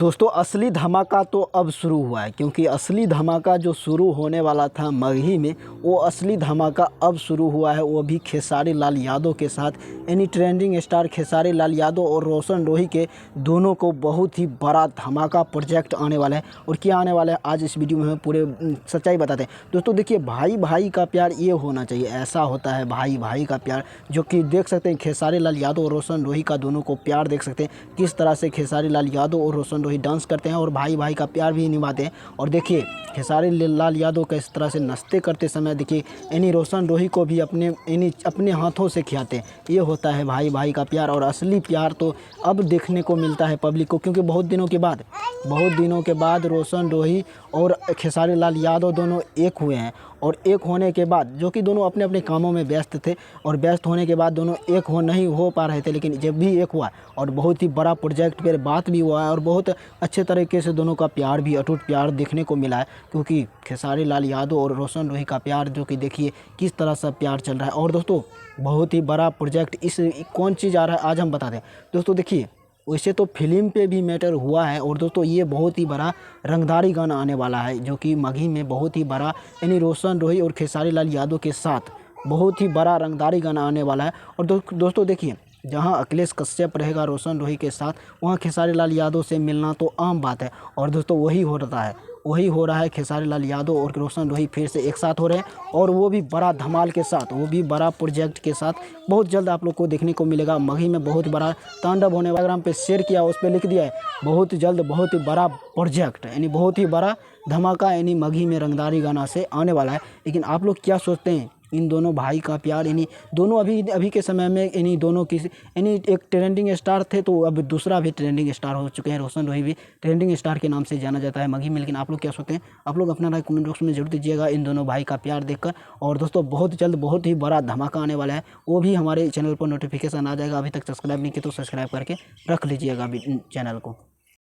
दोस्तों असली धमाका तो अब शुरू हुआ है, क्योंकि असली धमाका जो शुरू होने वाला था मगही में, वो असली धमाका अब शुरू हुआ है। वो भी खेसारी लाल यादव के साथ, यानी ट्रेंडिंग स्टार खेसारी लाल यादव और रोशन रोही के दोनों को बहुत ही बड़ा धमाका प्रोजेक्ट आने वाला है। और क्या आने वाला है आज इस वीडियो में हम पूरे सच्चाई बताते हैं। दोस्तों देखिए, भाई भाई का प्यार ये होना चाहिए, ऐसा होता है भाई भाई का प्यार, जो कि देख सकते हैं खेसारी लाल यादव और रोशन रोही का दोनों को प्यार देख सकते हैं किस तरह से खेसारी लाल यादव और रोशन रोही डांस करते हैं और भाई भाई का प्यार भी निभाते हैं। और देखिए खेसारी लाल यादव का इस तरह से नाचते करते समय देखिए यानी रोशन रोही को भी अपने हाथों से खिलाते हैं। ये होता है भाई भाई का प्यार। और असली प्यार तो अब देखने को मिलता है पब्लिक को, क्योंकि बहुत दिनों के बाद रोशन रोही और खेसारी लाल यादव दोनों एक हुए हैं। और एक होने के बाद, जो कि दोनों अपने अपने कामों में व्यस्त थे, और व्यस्त होने के बाद दोनों एक नहीं हो पा रहे थे, लेकिन जब भी एक हुआ और बहुत ही बड़ा प्रोजेक्ट पर बात भी हुआ है और बहुत अच्छे तरीके से दोनों का प्यार भी, अटूट प्यार देखने को मिला है। क्योंकि खेसारी लाल यादव और रोशन रोही का प्यार, जो कि देखिए किस तरह से प्यार चल रहा है। और दोस्तों बहुत ही बड़ा प्रोजेक्ट कौन चीज़ आ रहा है आज हम बता दें। दोस्तों देखिए, वैसे तो फिल्म पे भी मैटर हुआ है, और दोस्तों ये बहुत ही बड़ा रंगदारी गाना आने वाला है, जो कि मगही में बहुत ही बड़ा, यानी रोशन रोही और खेसारी लाल यादव के साथ बहुत ही बड़ा रंगदारी गाना आने वाला है। और दोस्तों देखिए, जहां अखिलेश कश्यप रहेगा रोशन रोही के साथ, वहां खेसारी लाल यादव से मिलना तो आम बात है। और दोस्तों वही हो रहा है खेसारी लाल यादव और रोशन रोही फिर से एक साथ हो रहे हैं, और वो भी बड़ा धमाल के साथ, वो भी बड़ा प्रोजेक्ट के साथ। बहुत जल्द आप लोग को देखने को मिलेगा। मगही में बहुत बड़ा तांडव होने वाला, इंस्टाग्राम पे शेयर किया, उस पर लिख दिया है बहुत जल्द बहुत ही बड़ा प्रोजेक्ट, यानी बहुत ही बड़ा धमाका, यानी मगही में रंगदारी गाना से आने वाला है। लेकिन आप लोग क्या सोचते हैं इन दोनों भाई का प्यार? यानी दोनों अभी के समय में, यानी दोनों की, यानी एक ट्रेंडिंग स्टार थे, तो अब दूसरा भी ट्रेंडिंग स्टार हो चुके हैं। रोशन रोही भी ट्रेंडिंग स्टार के नाम से जाना जाता है मगही में। लेकिन आप लोग क्या सोचते हैं? आप लोग अपना राय कमेंट बॉक्स में जरूर दीजिएगा इन दोनों भाई का प्यार देखकर। और दोस्तों बहुत जल्द बहुत ही बड़ा धमाका आने वाला है, वो भी हमारे चैनल पर नोटिफिकेशन आ जाएगा। अभी तक सब्सक्राइब नहीं किया तो सब्सक्राइब करके रख लीजिएगा चैनल को।